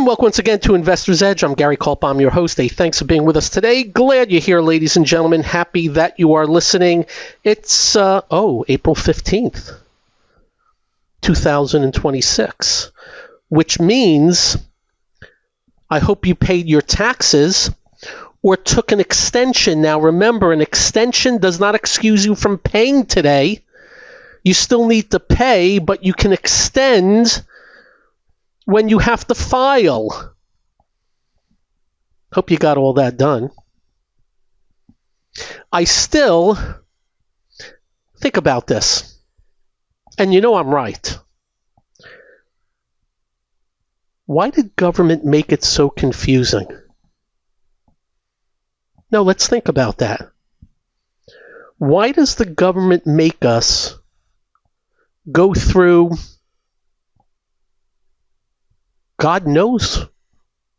And welcome once again to Investor's Edge. I'm Gary Kaltbaum, your host. Hey, thanks for being with us today. Glad you're here, ladies and gentlemen. Happy that you are listening. It's, April 15th, 2026, which means I hope you paid your taxes or took an extension. Now, remember, an extension does not excuse you from paying today. You still need to pay, but you can extend when you have to file. Hope you got all that done. I still think about this, and you know I'm right. Why did government make it so confusing? No, let's think about that. Why does the government make us go through God knows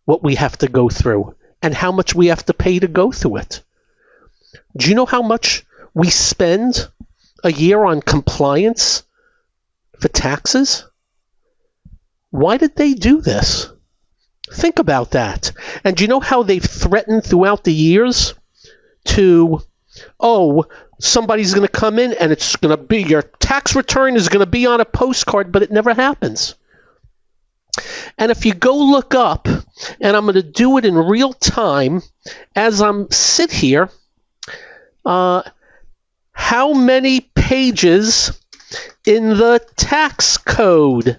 what we have to go through and how much we have to pay to go through it? Do you know how much we spend a year on compliance for taxes? Why did they do this? Think about that. And do you know how they've threatened throughout the years to, somebody's going to come in and it's going to be, your tax return is going to be on a postcard, but it never happens. And if you go look up, and I'm going to do it in real time as I'm sit here, how many pages in the tax code?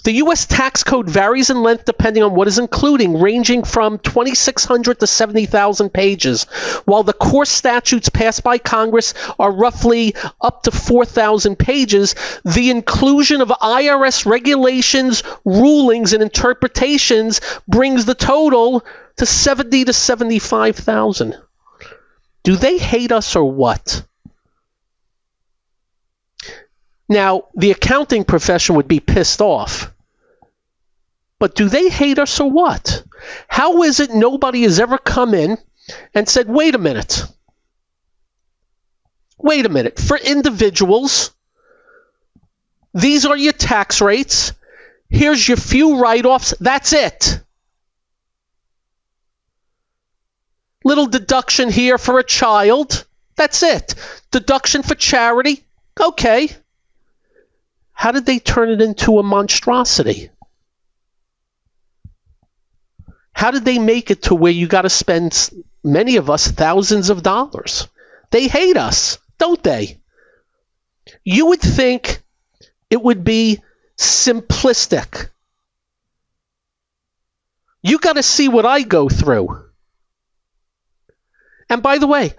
The U.S. tax code varies in length depending on what is including, ranging from 2,600 to 70,000 pages, while the core statutes passed by Congress are roughly up to 4,000 pages. The inclusion of IRS regulations, rulings, and interpretations brings the total to 70 to 75,000. Do they hate us or what? Now, the accounting profession would be pissed off. But do they hate us or what? How is it nobody has ever come in and said, wait a minute. For individuals, these are your tax rates. Here's your few write-offs. That's it. Little deduction here for a child. That's it. Deduction for charity. Okay. How did they turn it into a monstrosity? How did they make it to where you got to spend, many of us, thousands of dollars? They hate us, don't they? You would think it would be simplistic. You got to see what I go through. And by the way,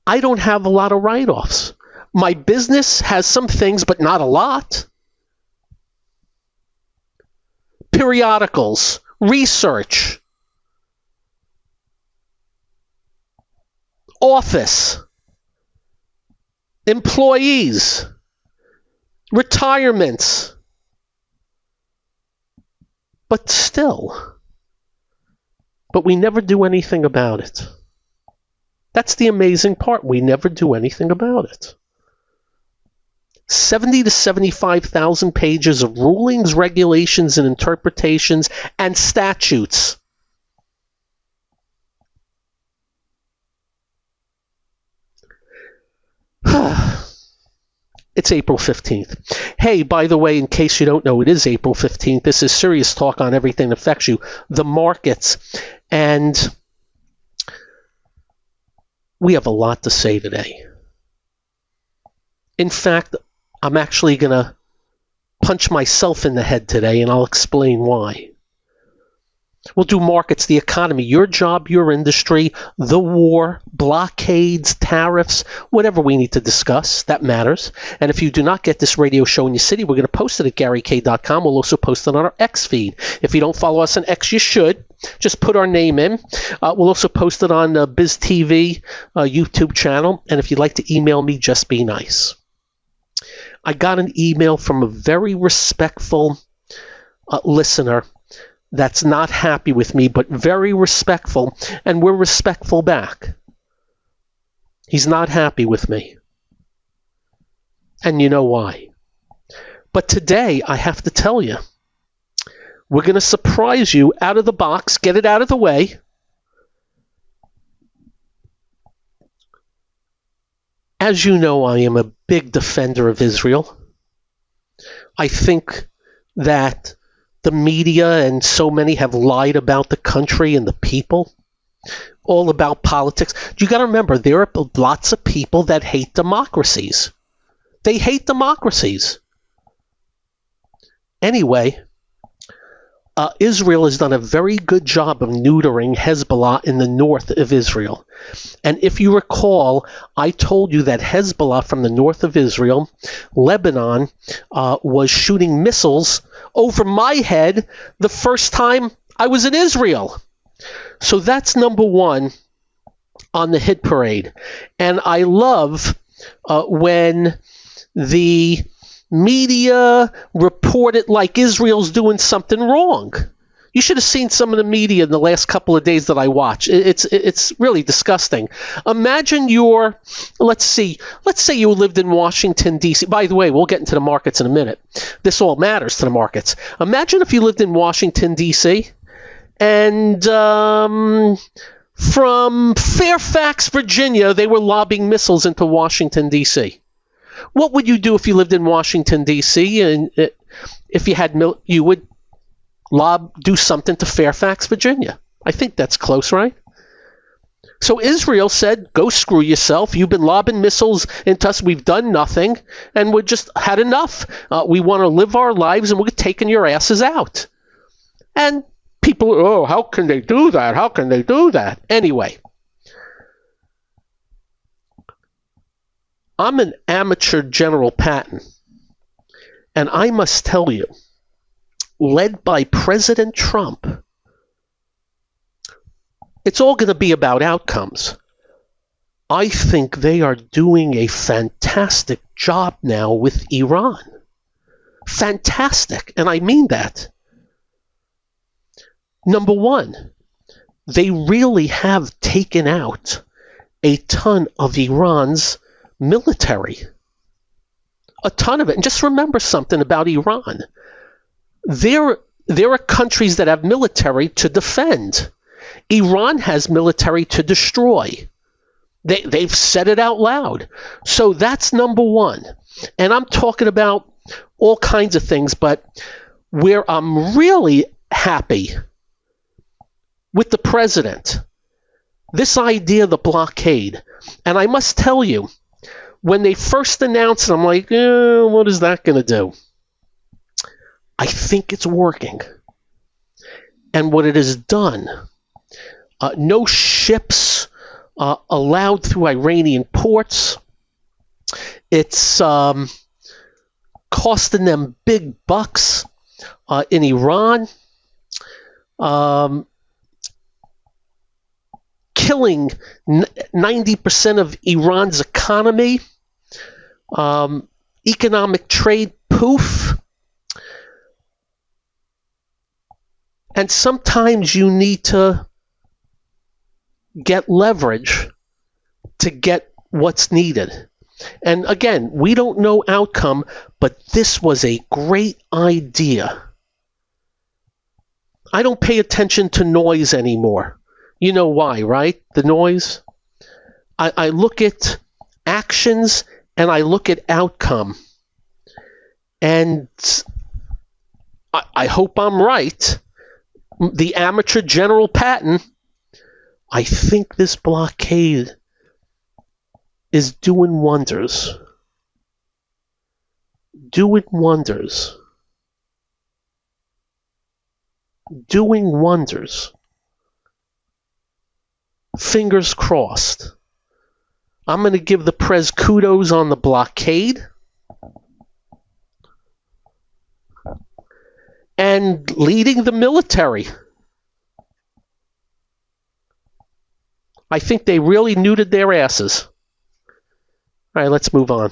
I don't have a lot of write-offs. My business has some things, but not a lot. Periodicals, research, office, employees, retirements. But we never do anything about it. That's the amazing part. We never do anything about it. 70 to 75,000 pages of rulings, regulations, and interpretations, and statutes. It's April 15th. Hey, by the way, in case you don't know, it is April 15th. This is serious talk on everything that affects you, the markets. And we have a lot to say today. In fact, I'm actually going to punch myself in the head today, and I'll explain why. We'll do markets, the economy, your job, your industry, the war, blockades, tariffs, whatever we need to discuss. That matters. And if you do not get this radio show in your city, we're going to post it at GaryK.com. We'll also post it on our X feed. If you don't follow us on X, you should. Just put our name in. We'll also post it on BizTV YouTube channel. And if you'd like to email me, just be nice. I got an email from a very respectful listener that's not happy with me, but very respectful, and we're respectful back. He's not happy with me. And you know why. But today, I have to tell you, We're going to surprise you out of the box, get it out of the way. As you know, I am a big defender of Israel. I think that the media and so many have lied about the country and the people, all about politics. You got to remember, there are lots of people that hate democracies. They hate democracies. Anyway, Israel has done a very good job of neutering Hezbollah in the north of Israel. And if you recall, I told you that Hezbollah from the north of Israel, Lebanon, was shooting missiles over my head the first time I was in Israel. So that's number one on the hit parade. And I love when the media report it like Israel's doing something wrong. You should have seen some of the media in the last couple of days that I watch. It's really disgusting. Imagine let's say you lived in Washington, D.C. By the way, we'll get into the markets in a minute. This all matters to the markets. Imagine if you lived in Washington, D.C. and from Fairfax, Virginia, they were lobbing missiles into Washington, D.C. What would you do if you lived in Washington, D.C. and if you had you would do something to Fairfax, Virginia? I think that's close, right? So Israel said, go screw yourself. You've been lobbing missiles into us. We've done nothing, and we just had enough. We want to live our lives, and we're taking your asses out. And people, how can they do that? How can they do that? Anyway, I'm an amateur General Patton, and I must tell you, led by President Trump, it's all going to be about outcomes. I think they are doing a fantastic job now with Iran. Fantastic, and I mean that. Number one, they really have taken out a ton of Iran's military. A ton of it. And just remember something about Iran. There are countries that have military to defend. Iran has military to destroy. They've said it out loud. So that's number one. And I'm talking about all kinds of things, but where I'm really happy with the president, this idea of the blockade. And I must tell you, when they first announced it, I'm like, what is that going to do? I think it's working. And what it has done, no ships allowed through Iranian ports. It's costing them big bucks in Iran. Killing 90% of Iran's economy. Economic trade, poof. And sometimes you need to get leverage to get what's needed. And again, we don't know outcome, but this was a great idea. I don't pay attention to noise anymore. You know why, right? The noise. I look at actions and I look at outcome. And I hope I'm right. The amateur General Patton, I think this blockade is doing wonders. Doing wonders. Doing wonders. Fingers crossed. I'm going to give the Prez kudos on the blockade. And leading the military. I think they really neutered their asses. All right, let's move on.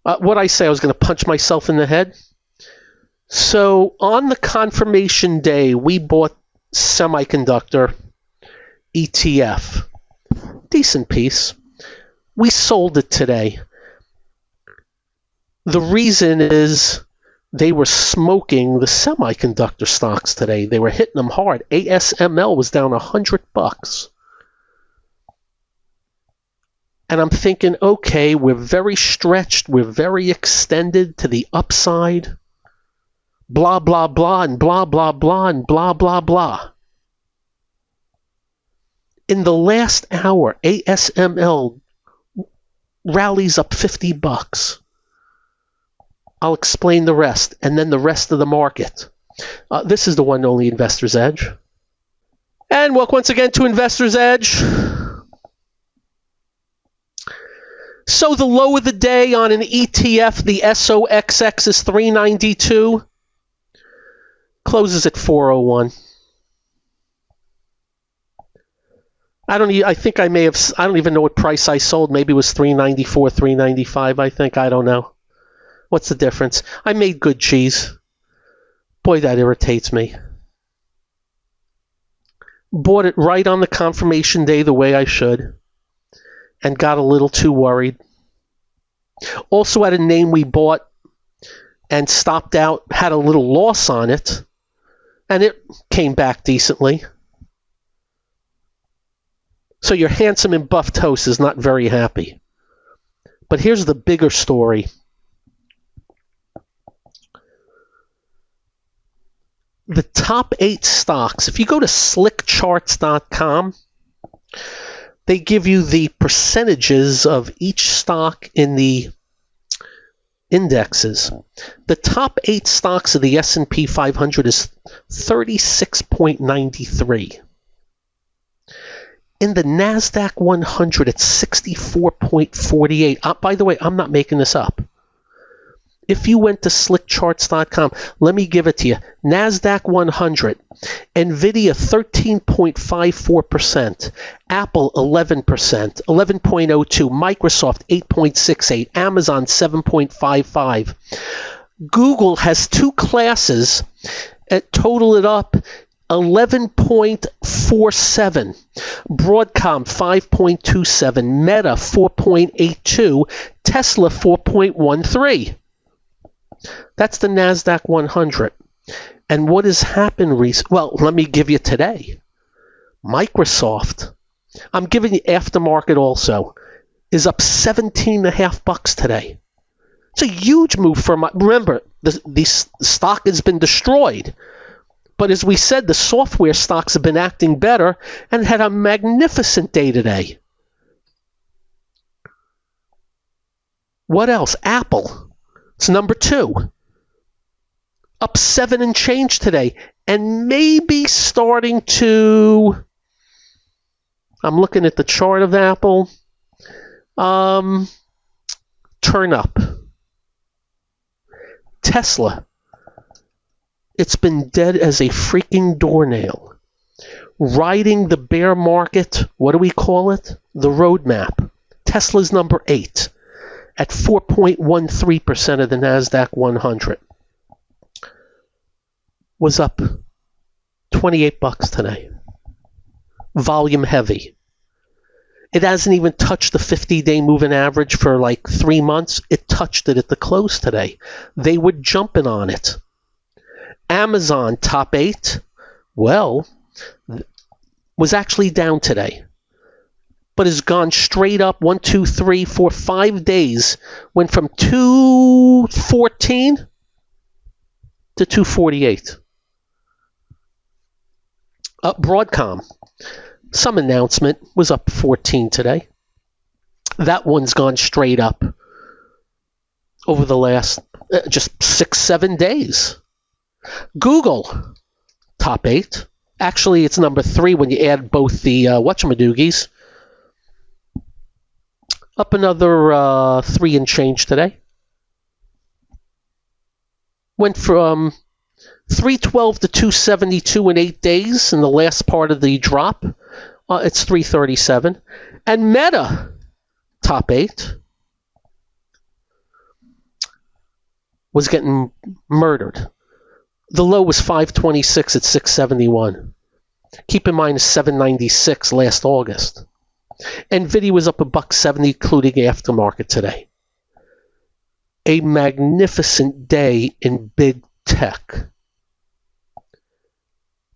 What I say, I was going to punch myself in the head. So on the confirmation day, we bought Semiconductor ETF. Decent piece. We sold it today. The reason is they were smoking the semiconductor stocks today. They were hitting them hard. ASML was down $100. And I'm thinking, okay, we're very stretched. We're very extended to the upside. Blah, blah, blah, and blah, blah, blah, and blah, blah, blah. In the last hour, ASML rallies up $50. I'll explain the rest, and then the rest of the market. This is the one and only Investor's Edge. And welcome once again to Investor's Edge. So the low of the day on an ETF, the SOXX is 392. Closes at 401. I don't even know what price I sold. Maybe it was 394, 395, I think. I don't know. What's the difference? I made good cheese. Boy, that irritates me. Bought it right on the confirmation day the way I should. And got a little too worried. Also had a name we bought and stopped out, had a little loss on it. And it came back decently. So your handsome and buffed host is not very happy. But here's the bigger story. The top 8 stocks, if you go to slickcharts.com, they give you the percentages of each stock in the indexes. The top 8 stocks of the S&P 500 is 36.93. In the NASDAQ 100, it's 64.48. By the way, I'm not making this up. If you went to slickcharts.com, let me give it to you. NASDAQ 100, NVIDIA 13.54%, Apple 11%, 11.02%, Microsoft 8.68%, Amazon 7.55%. Google has 2 classes, total it up, 11.47%, Broadcom 5.27%, Meta 4.82%, Tesla 4.13%. That's the NASDAQ 100. And what has happened recently? Well, let me give you today. Microsoft, I'm giving you aftermarket also, is up $17.50 today. It's a huge move for remember, the stock has been destroyed. But as we said, the software stocks have been acting better and had a magnificent day today. What else? Apple. It's number 2. Up 7 and change today. And maybe starting to, I'm looking at the chart of Apple, turn up. Tesla. It's been dead as a freaking doornail. Riding the bear market, what do we call it? The roadmap. Tesla's number 8 at 4.13% of the NASDAQ 100. Was up $28 today. Volume heavy. It hasn't even touched the 50-day moving average for like 3 months. It touched it at the close today. They were jumping on it. Amazon, top 8, well, was actually down today, but has gone straight up 1, 2, 3, 4, 5 days, went from 214 to 248. Broadcom, some announcement, was up 14 today. That one's gone straight up over the last just 6-7 days. Google, top 8. Actually, it's number 3 when you add both the whatchamadoogies. Up another 3 and change today. Went from 312 to 272 in 8 days in the last part of the drop. It's 337. And Meta, top 8, was getting murdered. The low was 526 at 671. Keep in mind, it's 796 last August. NVIDIA was up $1.70, including aftermarket today. a magnificent day in big tech,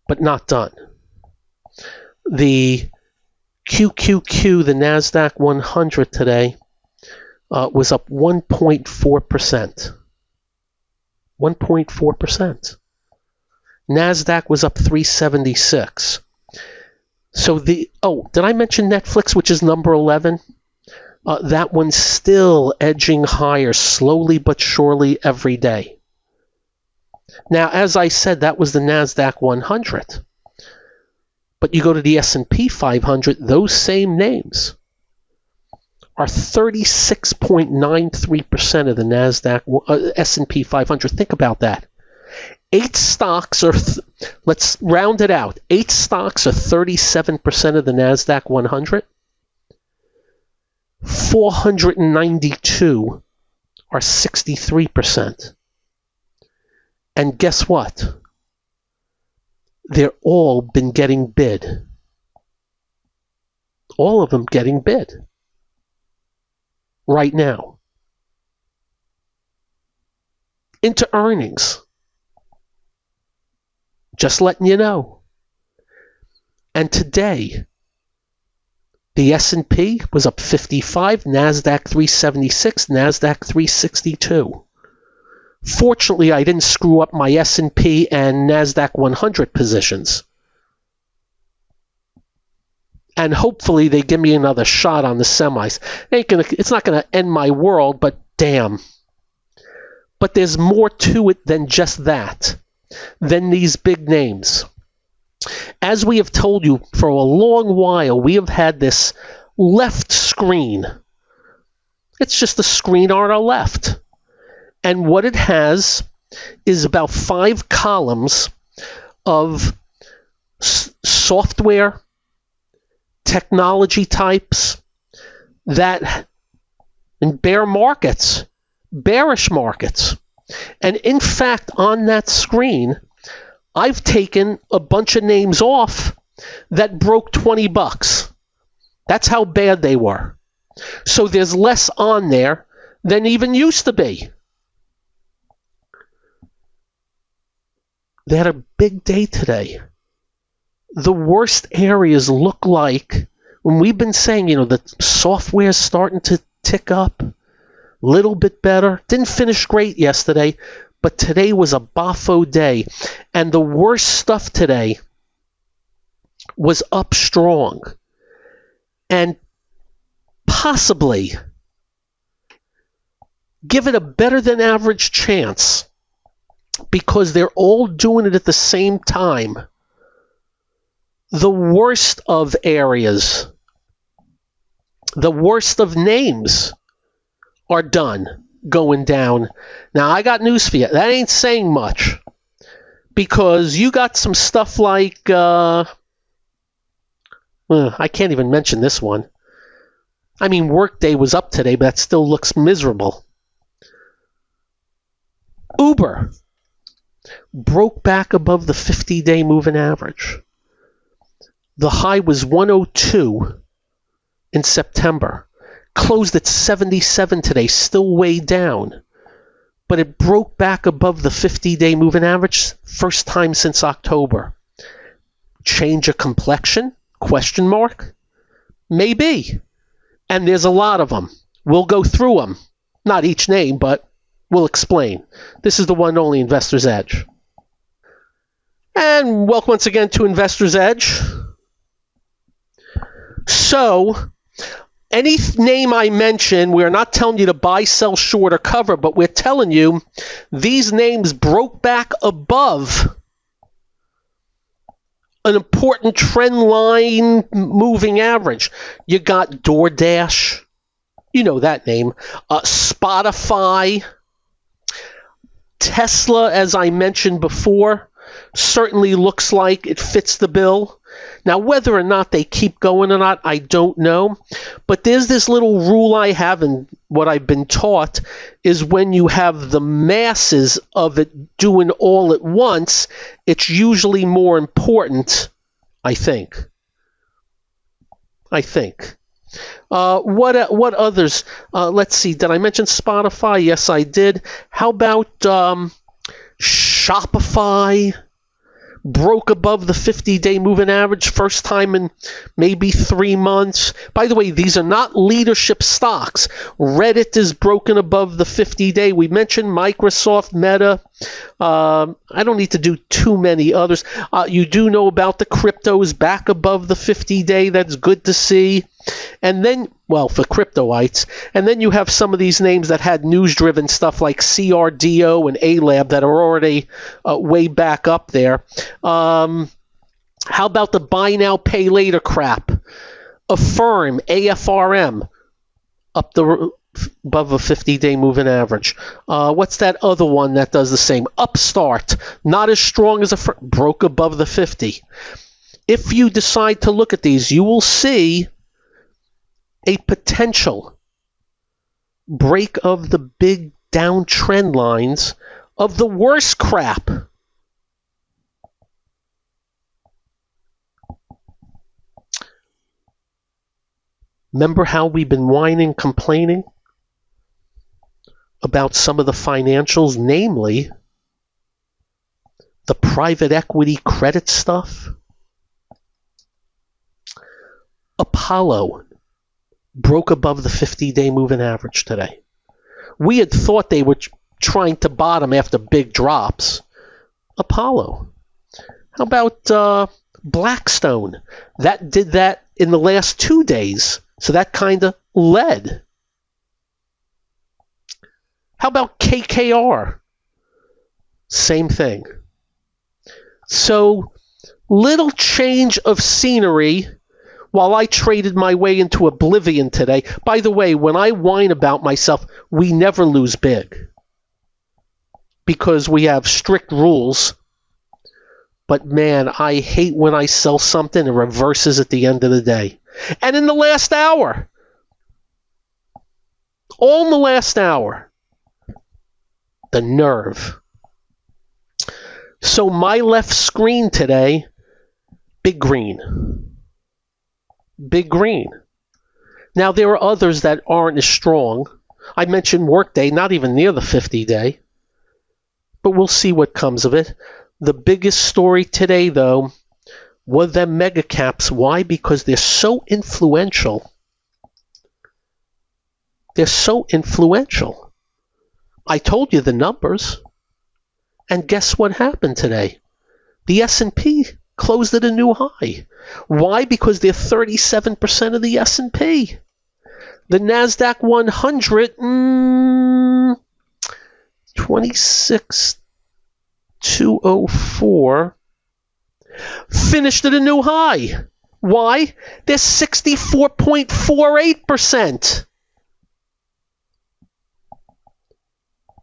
but not done. The QQQ, the NASDAQ 100 today, was up 1.4%. 1.4%. NASDAQ was up 376. So did I mention Netflix, which is number 11? That one's still edging higher, slowly but surely every day. Now, as I said, that was the NASDAQ 100. But you go to the S&P 500, those same names are 36.93% of the NASDAQ S&P 500. Think about that. 8 stocks are, let's round it out. 8 stocks are 37% of the NASDAQ 100. 492 are 63%. And guess what? They're all been getting bid. All of them getting bid right now. Into earnings. Just letting you know. And today, the S&P was up 55, NASDAQ 376, NASDAQ 362. Fortunately, I didn't screw up my S&P and NASDAQ 100 positions. And hopefully they give me another shot on the semis. It's not going to end my world, but damn. But there's more to it than just that, than these big names. As we have told you for a long while, we have had this left screen. It's just a screen on our left. And what it has is about 5 columns of software, technology types that in bearish markets. And in fact, on that screen, I've taken a bunch of names off that broke $20. That's how bad they were. So there's less on there than even used to be. They had a big day today. The worst areas look like, when we've been saying, the software's starting to tick up, a little bit better. Didn't finish great yesterday, but today was a boffo day. And the worst stuff today was up strong. And possibly give it a better than average chance, because they're all doing it at the same time. The worst of areas, the worst of names are done, going down. Now, I got news for you. That ain't saying much, because you got some stuff like, I can't even mention this one. I mean, Workday was up today, but that still looks miserable. Uber broke back above the 50-day moving average. The high was 102 in September. Closed at 77 today, still way down. But it broke back above the 50-day moving average, first time since October. Change of complexion? Question mark? Maybe. And there's a lot of them. We'll go through them. Not each name, but we'll explain. This is the one and only Investor's Edge. And welcome once again to Investor's Edge. So, any name I mention, we're not telling you to buy, sell, short, or cover, but we're telling you these names broke back above an important trend line moving average. You got DoorDash, you know that name, Spotify, Tesla, as I mentioned before, certainly looks like it fits the bill. Now, whether or not they keep going or not, I don't know. But there's this little rule I have, and what I've been taught is when you have the masses of it doing all at once, it's usually more important, I think. What others? Let's see. Did I mention Spotify? Yes, I did. How about Shopify? Broke above the 50-day moving average, first time in maybe 3 months. By the way, these are not leadership stocks. Reddit is broken above the 50-day. We mentioned Microsoft, Meta. I don't need to do too many others. You do know about the cryptos back above the 50-day. That's good to see. And then, well, for cryptoites, and then you have some of these names that had news-driven stuff like CRDO and A-Lab that are already way back up there. How about the buy now, pay later crap? Affirm, AFRM, up above a 50-day moving average. What's that other one that does the same? Upstart, not as strong as Affirm, broke above the 50. If you decide to look at these, you will see a potential break of the big downtrend lines of the worst crap. Remember how we've been whining, complaining about some of the financials, namely the private equity credit stuff? Apollo broke above the 50-day moving average today. We had thought they were trying to bottom after big drops. Apollo. How about Blackstone? That did that in the last 2 days, so that kind of led. How about KKR? Same thing. So, little change of scenery while I traded my way into oblivion today. By the way, when I whine about myself, we never lose big because we have strict rules. But man, I hate when I sell something and reverses at the end of the day. And in the last hour, all in the last hour, the nerve. So my left screen today, big green. Big green. Now, there are others that aren't as strong. I mentioned Workday, not even near the 50-day. But we'll see what comes of it. The biggest story today, though, were the mega caps. Why? Because they're so influential. They're so influential. I told you the numbers. And guess what happened today? The S&P closed at a new high. Why? Because they're 37% of the S&P. The NASDAQ 100, 26,204, finished at a new high. Why? They're 64.48%.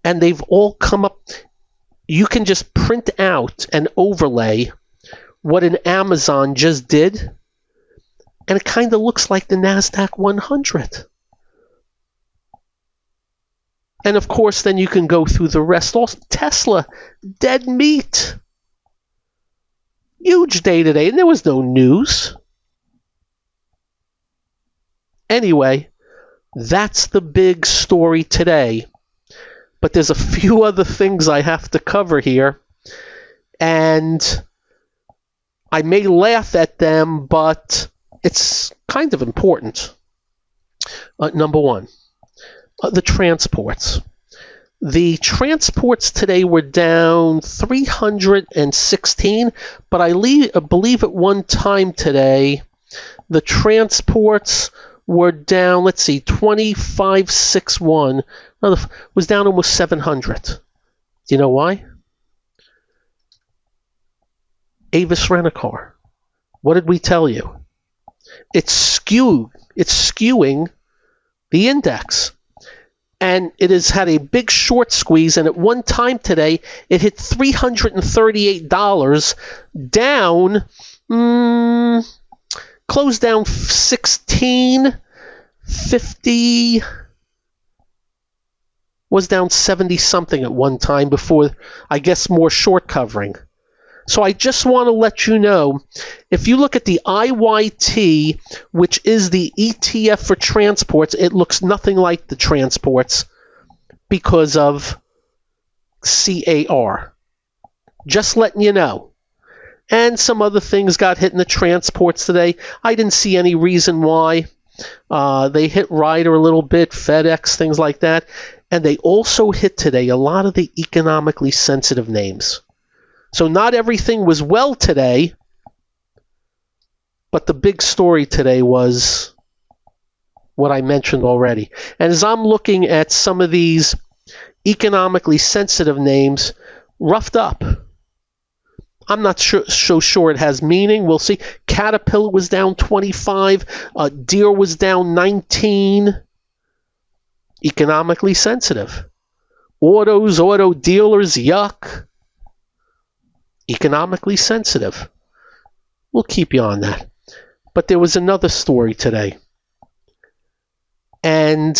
And they've all come up. You can just print out and overlay what an Amazon just did, and it kind of looks like the NASDAQ 100. And of course, then you can go through the rest. Also, Tesla, dead meat. Huge day today, and there was no news. Anyway, that's the big story today. But there's a few other things I have to cover here, and I may laugh at them, but it's kind of important. Number one, the transports. The transports today were down 316, but I believe at one time today, the transports were down, 2561, was down almost 700. Do you know why? Avis Rent-A-Car. What did we tell you? It's skewing the index. And it has had a big short squeeze, and at one time today, it hit $338, down, closed down 1650, was down 70 something at one time before, I guess, more short covering. So I just want to let you know, if you look at the IYT, which is the ETF for transports, it looks nothing like the transports because of CAR. Just letting you know. And some other things got hit in the transports today. I didn't see any reason why. They hit Ryder a little bit, FedEx, things like that. And they also hit today a lot of the economically sensitive names. So not everything was well today, but the big story today was what I mentioned already. And as I'm looking at some of these economically sensitive names, roughed up. I'm not so sure it has meaning. We'll see. Caterpillar was down 25. Deere was down 19. Economically sensitive. Auto dealers, yuck. Economically sensitive. We'll keep you on that. But there was another story today. And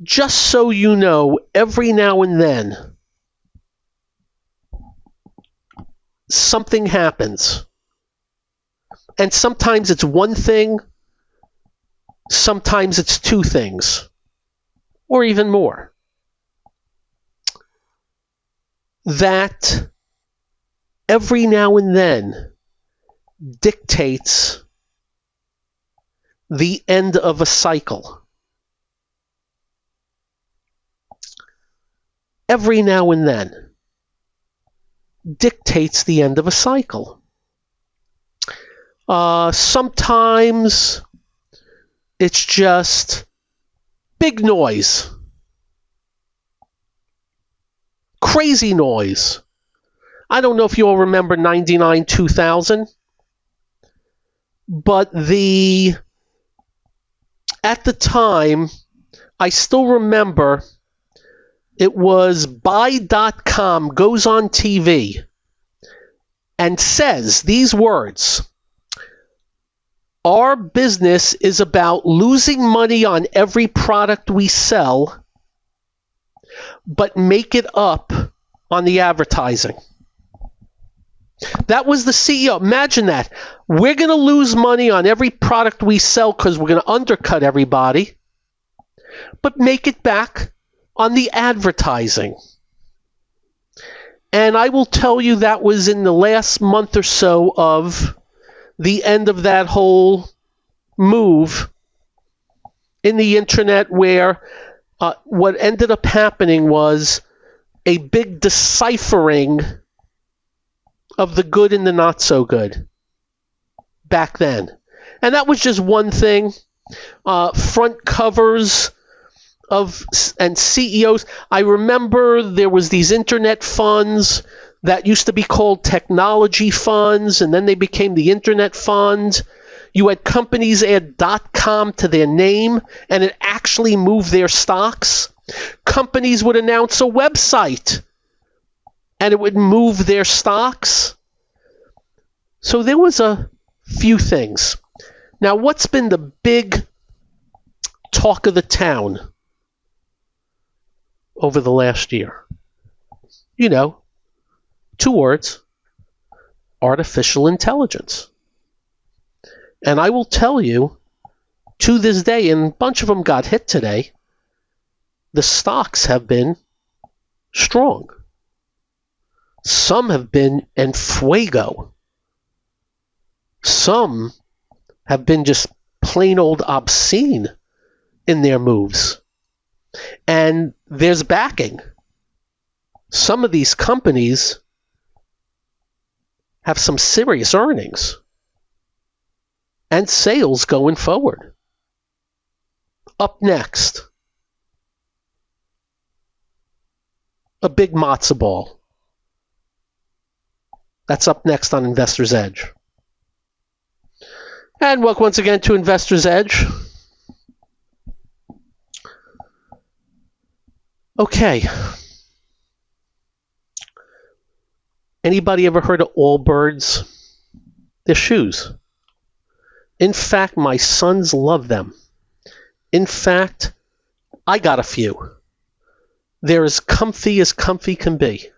just so you know, every now and then, something happens. And sometimes it's one thing, sometimes it's two things, or even more. That every now and then dictates the end of a cycle. Every now and then dictates the end of a cycle. Sometimes it's just big noise, crazy noise. I don't know if you all remember 99-2000, but at the time, I still remember it was buy.com goes on TV and says these words: our business is about losing money on every product we sell, but make it up on the advertising. That was the CEO. Imagine that. We're going to lose money on every product we sell because we're going to undercut everybody, but make it back on the advertising. And I will tell you that was in the last month or so of the end of that whole move in the internet, where what ended up happening was a big deciphering of the good and the not so good back then. And that was just one thing. Front covers and CEOs. I remember there was these internet funds that used to be called technology funds, and then they became the internet fund. You had companies add .com to their name, and it actually moved their stocks. Companies would announce a website, and it would move their stocks. So there was a few things. Now, what's been the big talk of the town over the last year? You know, 2 words: artificial intelligence. And I will tell you, to this day, and a bunch of them got hit today, the stocks have been strong. Some have been en fuego. Some have been just plain old obscene in their moves. And there's backing. Some of these companies have some serious earnings and sales going forward. Up next, a big matzo ball. That's up next on Investor's Edge. And welcome once again to Investor's Edge. Okay. Anybody ever heard of Allbirds? They're shoes. In fact, my sons love them. In fact, I got a few. They're as comfy can be.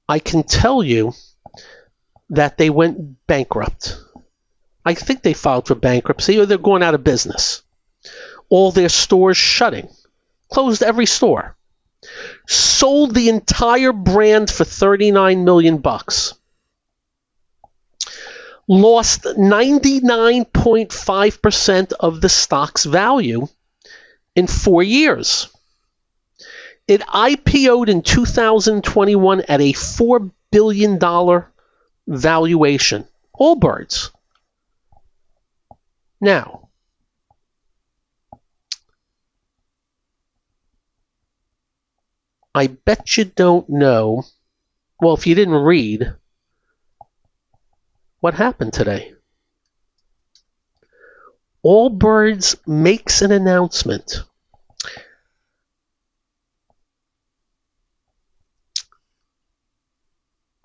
I can tell you that they went bankrupt. I think they filed for bankruptcy or they're going out of business. All their stores shutting. Closed every store. Sold the entire brand for $39 million. Lost 99.5% of the stock's value in 4 years. It IPO'd in 2021 at a $4 billion valuation. Allbirds. Now, I bet you don't know, well, if you didn't read, what happened today. Allbirds makes an announcement.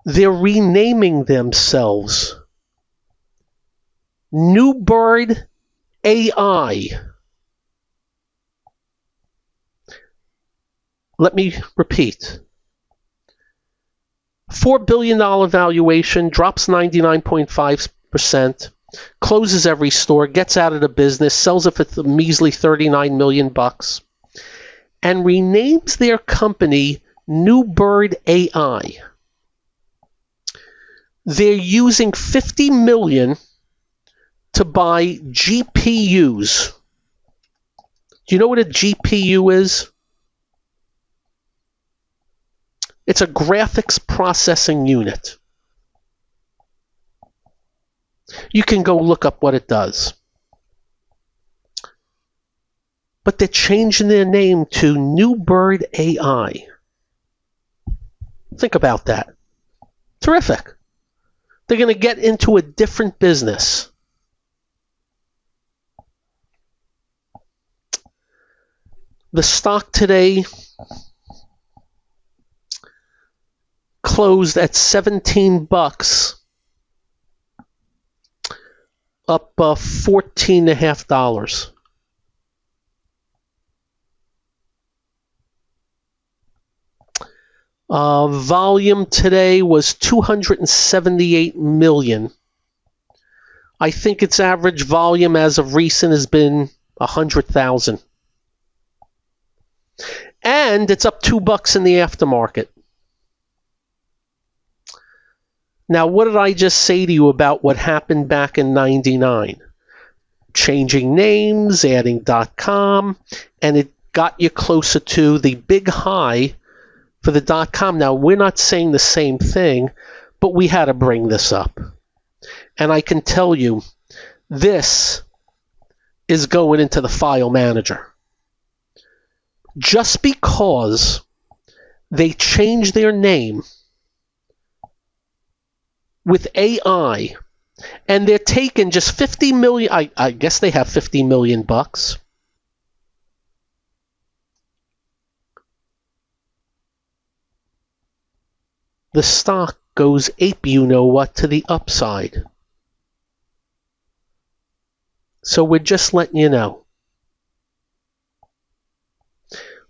They're renaming themselves New Bird AI. Let me repeat. $4 billion valuation, drops 99.5%, closes every store, gets out of the business, sells it for a measly $39 million, and renames their company New Bird AI. They're using $50 million to buy GPUs. Do you know what a GPU is? It's a graphics processing unit. You can go look up what it does. But they're changing their name to New Bird AI. Think about that. Terrific. They're going to get into a different business. The stock today closed at $17, up $14.50. Volume today was 278 million. I think its average volume as of recent has been 100,000. And it's up $2 in the aftermarket. Now, what did I just say to you about what happened back in 99? Changing names, adding .com, and it got you closer to the big high for the .com. Now, we're not saying the same thing, but we had to bring this up. And I can tell you, this is going into the file manager. Just because they changed their name with AI, and they're taking just 50 million, I guess they have $50 million. The stock goes ape you know what to the upside. So we're just letting you know.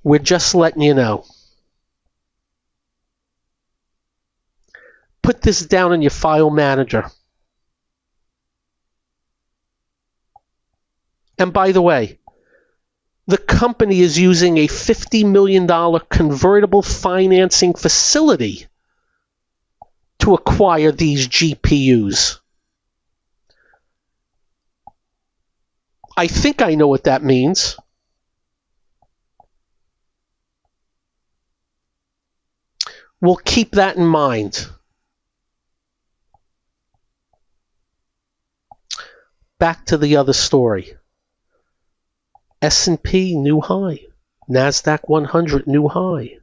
We're just letting you know. Put this down in your file manager. And by the way, the company is using a $50 million convertible financing facility to acquire these GPUs. I think I know what that means. We'll keep that in mind. Back to the other story. S&P new high. NASDAQ 100 new high.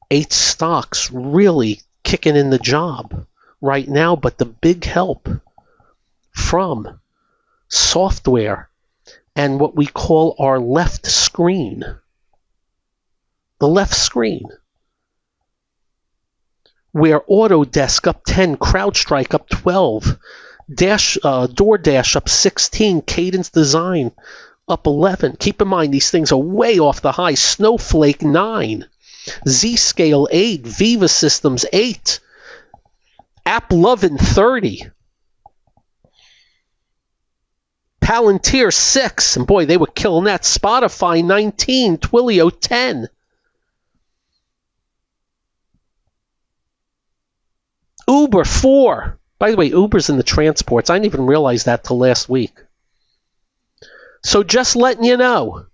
8 stocks really kicking in the job right now, but the big help from software and what we call our left screen. The left screen. Where Autodesk up 10, CrowdStrike up 12, DoorDash up 16, Cadence Design up 11. Keep in mind, these things are way off the high. Snowflake 9. Zscaler 8, Viva Systems 8, AppLovin 30, Palantir 6, and boy, they were killing that. Spotify 19, Twilio 10. Uber 4. By the way, Uber's in the transports. I didn't even realize that till last week. So just letting you know.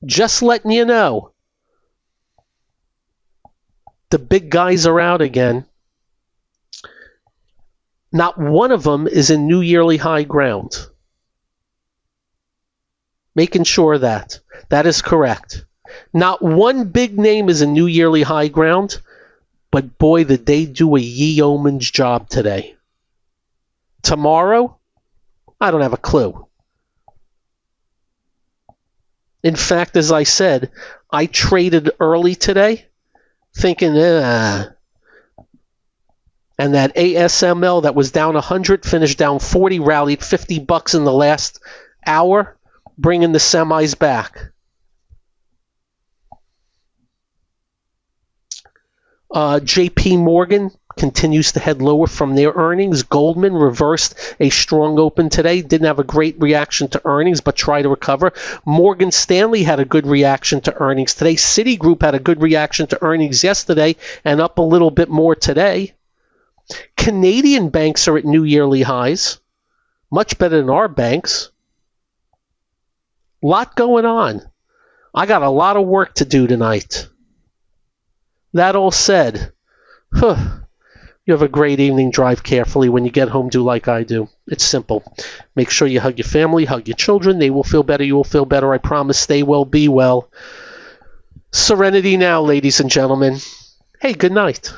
Just letting you know. The big guys are out again. Not one of them is in new yearly high ground. Making sure that is correct. Not one big name is in new yearly high ground, but boy, did they do a yeoman's job today. Tomorrow, I don't have a clue. In fact, as I said, I traded early today, thinking, and that ASML that was down 100 finished down 40, rallied $50 in the last hour, bringing the semis back. JP Morgan continues to head lower from their earnings. Goldman reversed a strong open today. Didn't have a great reaction to earnings, but tried to recover. Morgan Stanley had a good reaction to earnings today. Citigroup had a good reaction to earnings yesterday and up a little bit more today. Canadian banks are at new yearly highs. Much better than our banks. Lot going on. I got a lot of work to do tonight. That all said, you have a great evening. Drive carefully. When you get home, do like I do. It's simple. Make sure you hug your family, hug your children. They will feel better. You will feel better. I promise. Stay well, be well. Serenity now, ladies and gentlemen. Hey, good night.